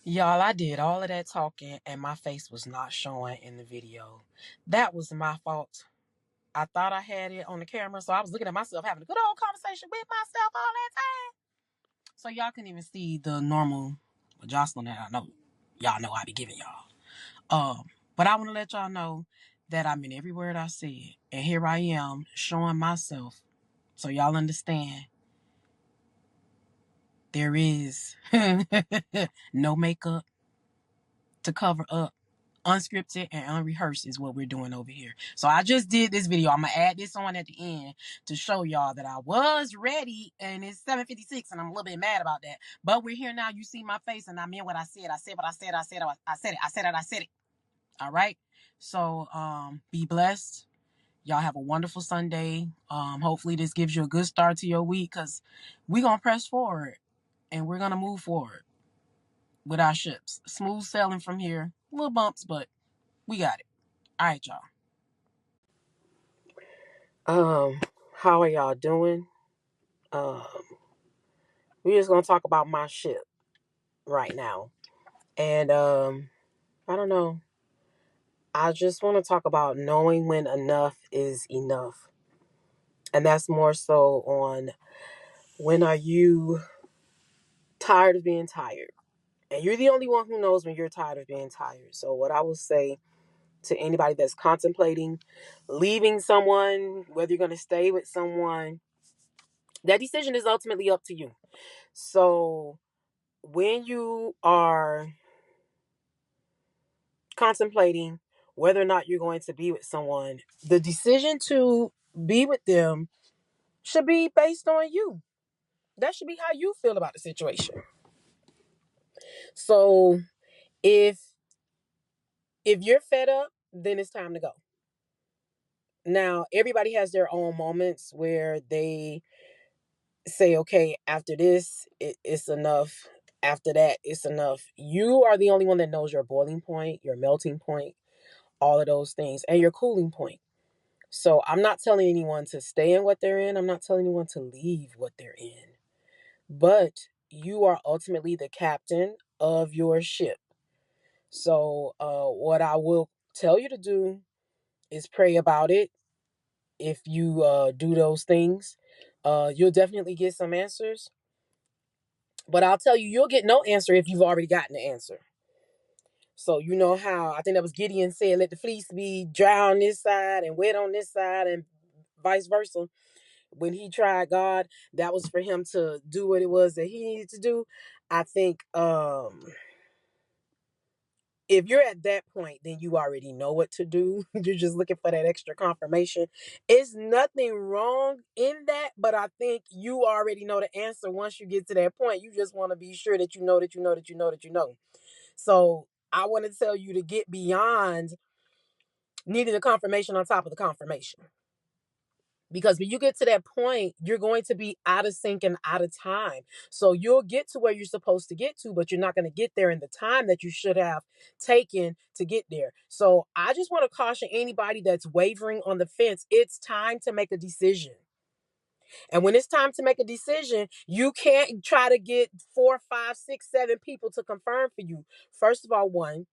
Y'all, I did all of that talking and my face was not showing in the video. That was my fault. I thought I had it on the camera, so I was looking at myself having a good old conversation with myself all that time. So y'all couldn't even see the normal Jocelyn that I know. Y'all know I be giving y'all. But I want to let y'all know that I meant every word I said. And here I am showing myself so y'all understand there is no makeup to cover up. Unscripted and unrehearsed is what we're doing over here. So I just did this video. I'm gonna add this on at the end to show y'all that I was ready, and it's 7:56 and I'm a little bit mad about that, but we're here now. You see my face and I meant what I said. I said what I said. I said it. All right. So be blessed. Y'all have a wonderful Sunday. Hopefully this gives you a good start to your week, because we're gonna press forward and we're gonna move forward with our ships. Smooth sailing from here. Little bumps, but we got it. All right, y'all. How are y'all doing? Um, we're just gonna talk about my ship right now. And I don't know. I just want to talk about knowing when enough is enough. And that's more so on when are you tired of being tired? And you're the only one who knows when you're tired of being tired. So what I will say to anybody that's contemplating leaving someone, whether you're going to stay with someone, that decision is ultimately up to you. So when you are contemplating whether or not you're going to be with someone, the decision to be with them should be based on you. That should be how you feel about the situation. So if you're fed up, then it's time to go. Now, everybody has their own moments where they say, okay, after this, it's enough. After that, it's enough. You are the only one that knows your boiling point, your melting point, all of those things, and your cooling point. So I'm not telling anyone to stay in what they're in. I'm not telling anyone to leave what they're in. But you are ultimately the captain of your ship. So what I will tell you to do is pray about it. If you do those things, you'll definitely get some answers. But I'll tell you, you'll get no answer if you've already gotten the answer. So you know how, I think that was Gideon said, let the fleece be dry on this side and wet on this side and vice versa. When he tried God, that was for him to do what it was that he needed to do. I think if you're at that point, then you already know what to do. You're just looking for that extra confirmation. It's nothing wrong in that, but I think you already know the answer once you get to that point. You just want to be sure that you know that you know that you know that you know. So I want to tell you to get beyond needing a confirmation on top of the confirmation. Because when you get to that point, you're going to be out of sync and out of time. So you'll get to where you're supposed to get to, but you're not going to get there in the time that you should have taken to get there. So I just want to caution anybody that's wavering on the fence. It's time to make a decision. And when it's time to make a decision, you can't try to get 4, 5, 6, 7 people to confirm for you. First of all, one,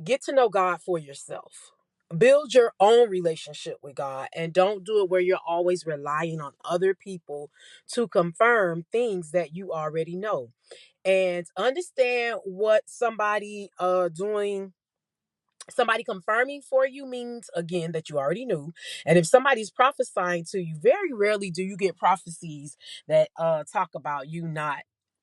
get to know God for yourself. Build your own relationship with God, and don't do it where you're always relying on other people to confirm things that you already know. And understand what somebody confirming for you means, again, that you already knew. And if somebody's prophesying to you, very rarely do you get prophecies that talk about you not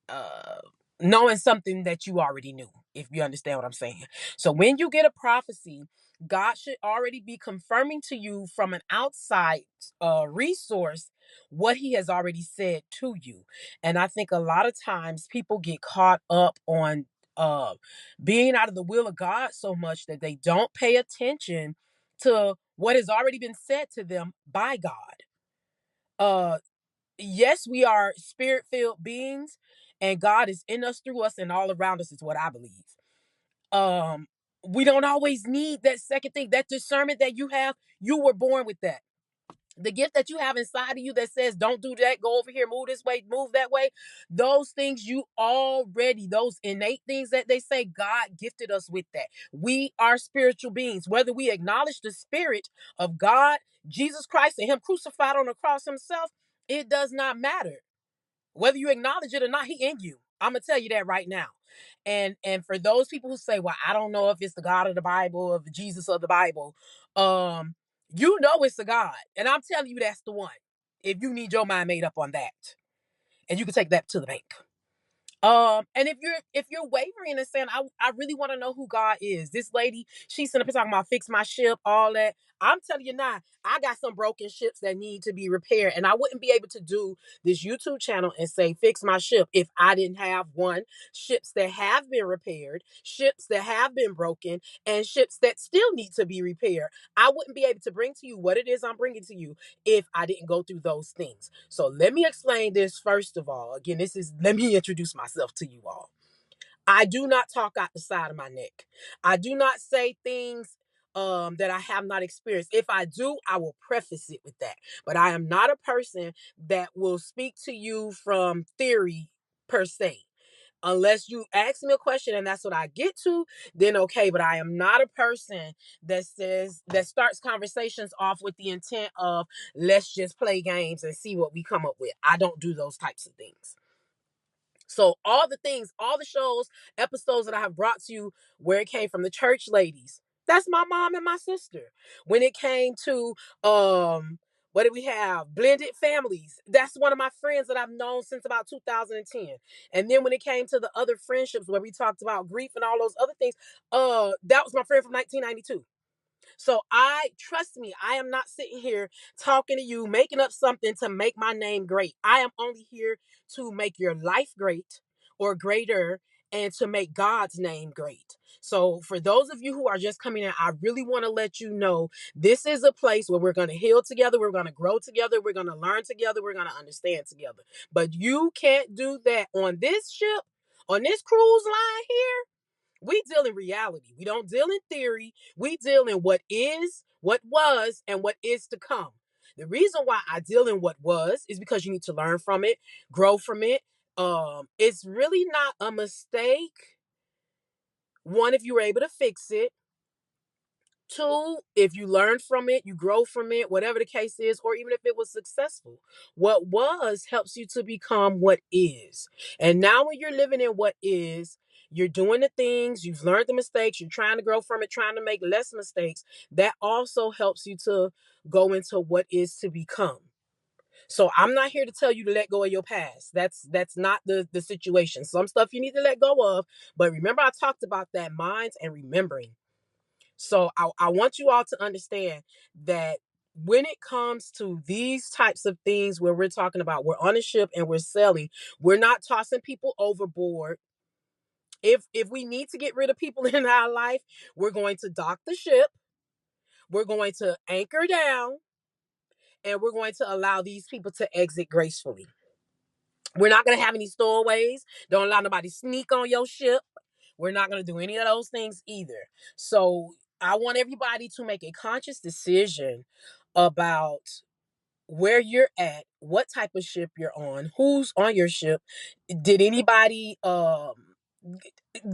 uh knowing something that you already knew, if you understand what I'm saying. So when you get a prophecy, God should already be confirming to you from an outside resource what he has already said to you. And I think a lot of times people get caught up on uh being out of the will of God so much that they don't pay attention to what has already been said to them by God. Uh yes, we are spirit-filled beings, and God is in us, through us, and all around us, is what I believe. Um we don't always need that second thing, that discernment that you have. You were born with that. The gift that you have inside of you that says, don't do that, go over here, move this way, move that way. Those things you already, those innate things that they say, God gifted us with that. We are spiritual beings. Whether we acknowledge the spirit of God, Jesus Christ, and him crucified on the cross himself, it does not matter. Whether you acknowledge it or not, he in you. I'm gonna tell you that right now. And for those people who say, well, I don't know if it's the God of the Bible or the Jesus of the Bible, you know it's the God. And I'm telling you that's the one. If you need your mind made up on that. And you can take that to the bank. And if you're wavering and saying, I really want to know who God is. This lady, she's sitting up here talking about fix my ship, all that. I'm telling you now, I got some broken ships that need to be repaired. And I wouldn't be able to do this YouTube channel and say, fix my ship, if I didn't have one, ships that have been repaired, ships that have been broken, and ships that still need to be repaired. I wouldn't be able to bring to you what it is I'm bringing to you if I didn't go through those things. So let me explain this first of all. Again, let me introduce myself to you all. I do not talk out the side of my neck. I do not say things that I have not experienced. If I do, I will preface it with that. But I am not a person that will speak to you from theory per se. Unless you ask me a question and that's what I get to, then okay. But I am not a person that starts conversations off with the intent of, let's just play games and see what we come up with. I don't do those types of things. So all the things, all the shows, episodes that I have brought to you where it came from, the church ladies, that's my mom and my sister. When it came to what did we have? Blended families. That's one of my friends that I've known since about 2010. And then when it came to the other friendships where we talked about grief and all those other things, that was my friend from 1992. So trust me, I am not sitting here talking to you, making up something to make my name great. I am only here to make your life great or greater and to make God's name great. So for those of you who are just coming in, I really want to let you know this is a place where we're going to heal together. We're going to grow together. We're going to learn together. We're going to understand together. But you can't do that on this ship, on this cruise line here. We deal in reality. We don't deal in theory. We deal in what is, what was, and what is to come. The reason why I deal in what was is because you need to learn from it, grow from it. It's really not a mistake. One, if you were able to fix it. Two, if you learn from it, you grow from it, whatever the case is, or even if it was successful. What was helps you to become what is. And now when you're living in what is, you're doing the things, you've learned the mistakes, you're trying to grow from it, trying to make less mistakes. That also helps you to go into what is to become. So I'm not here to tell you to let go of your past. That's not the situation. Some stuff you need to let go of. But remember, I talked about that minds and remembering. So I want you all to understand that when it comes to these types of things where we're talking about we're on a ship and we're sailing, we're not tossing people overboard. If we need to get rid of people in our life, we're going to dock the ship, we're going to anchor down, and we're going to allow these people to exit gracefully. We're not going to have any stowaways. Don't allow nobody sneak on your ship. We're not going to do any of those things either. So I want everybody to make a conscious decision about where you're at, what type of ship you're on, who's on your ship. Did anybody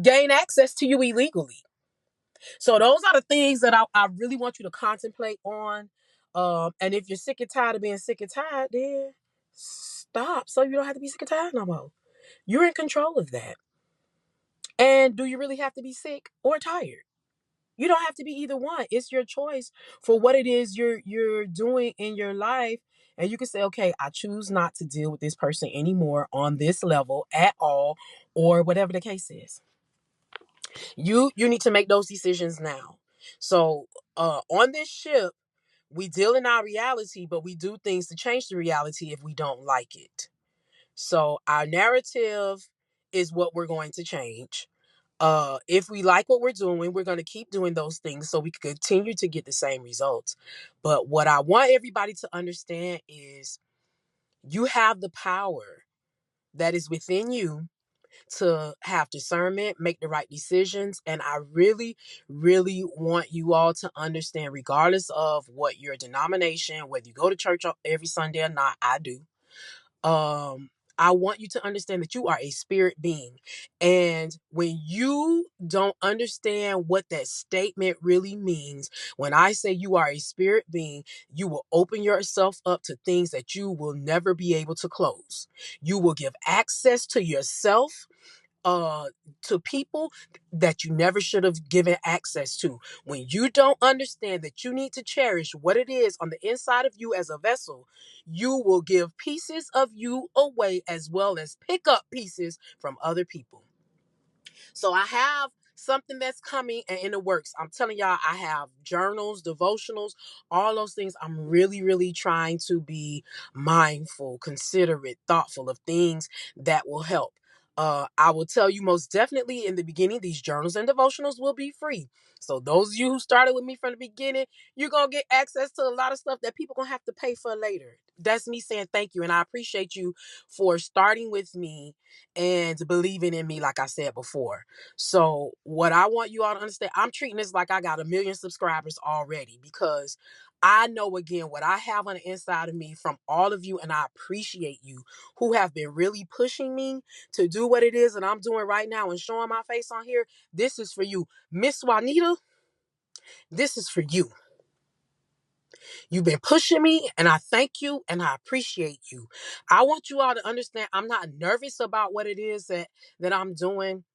gain access to you illegally? So those are the things that I really want you to contemplate on. And if you're sick and tired of being sick and tired, then stop so you don't have to be sick and tired no more. You're in control of that. And do you really have to be sick or tired? You don't have to be either one. It's your choice for what it is you're doing in your life. And you can say, okay, I choose not to deal with this person anymore on this level at all, or whatever the case is. You need to make those decisions now. So on this ship, we deal in our reality, but we do things to change the reality if we don't like it. So our narrative is what we're going to change. If we like what we're doing, we're going to keep doing those things so we can continue to get the same results. But what I want everybody to understand is you have the power that is within you to have discernment, make the right decisions. And I really, really want you all to understand, regardless of what your denomination, whether you go to church every Sunday or not, I do. I want you to understand that you are a spirit being. And when you don't understand what that statement really means, when I say you are a spirit being, you will open yourself up to things that you will never be able to close. You will give access to yourself, uh to people that you never should have given access to. When you don't understand that you need to cherish what it is on the inside of you as a vessel, you will give pieces of you away as well as pick up pieces from other people. So I have something that's coming and in the works. I'm telling y'all, I have journals, devotionals, all those things. I'm really, really trying to be mindful, considerate, thoughtful of things that will help. I will tell you most definitely in the beginning, these journals and devotionals will be free. So those of you who started with me from the beginning, you're going to get access to a lot of stuff that people going to have to pay for later. That's me saying thank you. And I appreciate you for starting with me and believing in me, like I said before. So what I want you all to understand, I'm treating this like I got 1 million subscribers already, because I know, again, what I have on the inside of me from all of you, and I appreciate you who have been really pushing me to do what it is that I'm doing right now and showing my face on here. This is for you. Miss Juanita, this is for you. You've been pushing me, and I thank you and I appreciate you. I want you all to understand I'm not nervous about what it is that I'm doing.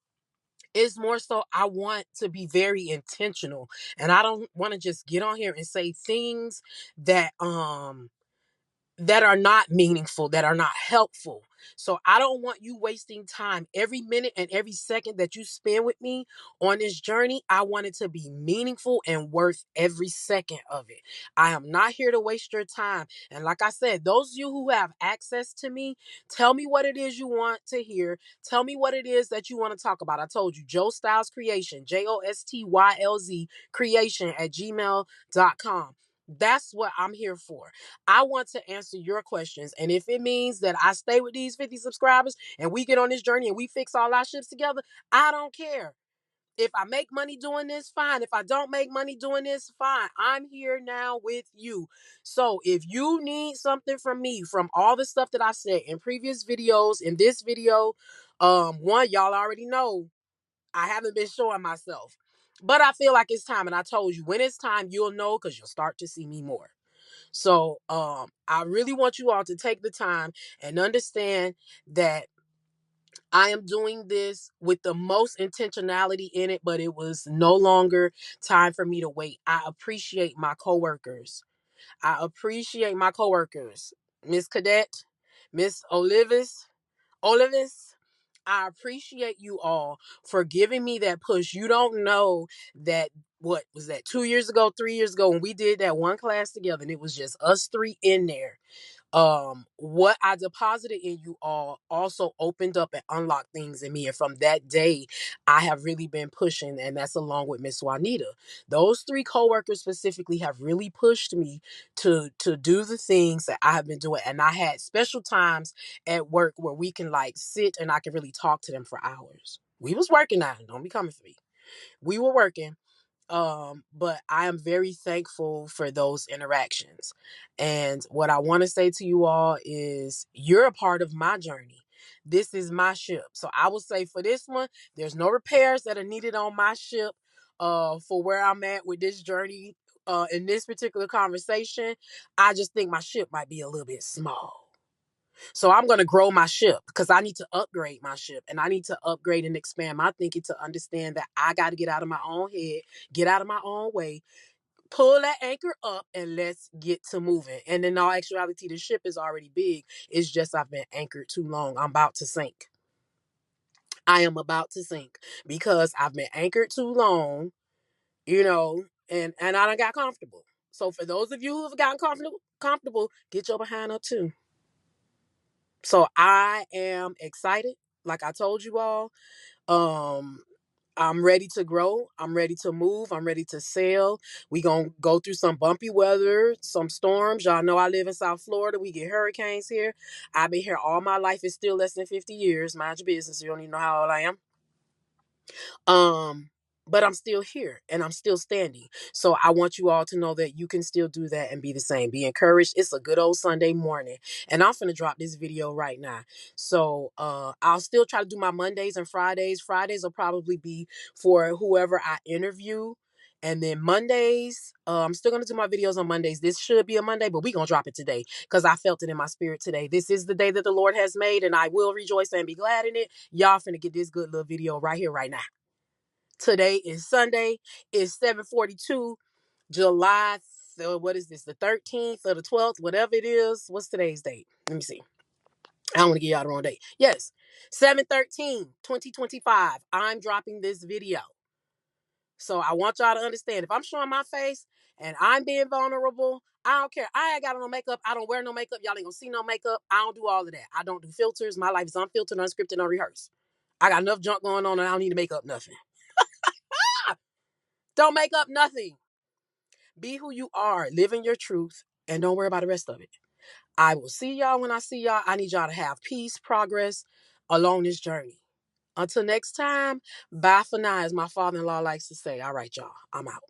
It's more so I want to be very intentional, and I don't want to just get on here and say things that are not meaningful, that are not helpful. So I don't want you wasting time. Every minute and every second that you spend with me on this journey, I want it to be meaningful and worth every second of it. I am not here to waste your time. And like I said, those of you who have access to me, tell me what it is you want to hear. Tell me what it is that you want to talk about. I told you, Joe Styles Creation, JOSTYLZ creation at gmail.com. That's what I'm here for. I want to answer your questions. And if it means that I stay with these 50 subscribers and we get on this journey and we fix all our ships together, I don't care. If I make money doing this, fine. If I don't make money doing this, fine. I'm here now with you. So if you need something from me, from all the stuff that I said in previous videos, in this video, one, y'all already know I haven't been showing myself. But I feel like it's time. And I told you, when it's time, you'll know, because you'll start to see me more. So I really want you all to take the time and understand that I am doing this with the most intentionality in it, but it was no longer time for me to wait. I appreciate my coworkers. Miss Cadet, Miss Olivis. I appreciate you all for giving me that push. You don't know that, what was that, 2 years ago, 3 years ago, when we did that one class together and it was just us three in there. What I deposited in you all also opened up and unlocked things in me. And from that day, I have really been pushing, and that's along with Miss Juanita. Those three coworkers specifically have really pushed me to do the things that I have been doing. And I had special times at work where we can like sit and I can really talk to them for hours. We was working now. Don't be coming for me. We were working. But I am very thankful for those interactions. And what I want to say to you all is, you're a part of my journey. This is my ship. So I will say, for this one, there's no repairs that are needed on my ship for where I'm at with this journey in this particular conversation. I just think my ship might be a little bit small. So I'm going to grow my ship, because I need to upgrade my ship, and I need to upgrade and expand my thinking to understand that I got to get out of my own head, get out of my own way, pull that anchor up, and let's get to moving. And in all actuality, the ship is already big. It's just I've been anchored too long. I'm about to sink. I am about to sink because I've been anchored too long, and I done got comfortable. So for those of you who have gotten comfortable, get your behind up too. So I am excited, like I told you all. Um, I'm ready to grow. I'm ready to move. I'm ready to sail. We gonna go through some bumpy weather, some storms. Y'all know I live in South Florida. We get hurricanes here. I've been here all my life. It's still less than 50 years. Mind your business. You don't even know how old I am. Um, but I'm still here and I'm still standing. So I want you all to know that you can still do that and be the same. Be encouraged. It's a good old Sunday morning. And I'm finna drop this video right now. So I'll still try to do my Mondays and Fridays. Fridays will probably be for whoever I interview. And then Mondays, I'm still going to do my videos on Mondays. This should be a Monday, but we're going to drop it today because I felt it in my spirit today. This is the day that the Lord has made, and I will rejoice and be glad in it. Y'all finna get this good little video right here, right now. Today is Sunday. It's 7:42, July. What is this? The 13th or the 12th? Whatever it is. What's today's date? Let me see. I don't want to give y'all the wrong date. Yes, 7/13/2025. I'm dropping this video. So I want y'all to understand. If I'm showing my face and I'm being vulnerable, I don't care. I ain't got no makeup. I don't wear no makeup. Y'all ain't gonna see no makeup. I don't do all of that. I don't do filters. My life is unfiltered, unscripted, unrehearsed. I got enough junk going on and I don't need to make up nothing. Don't make up nothing. Be who you are. Live in your truth. And don't worry about the rest of it. I will see y'all when I see y'all. I need y'all to have peace, progress along this journey. Until next time, bye for now, as my father-in-law likes to say. All right, y'all. I'm out.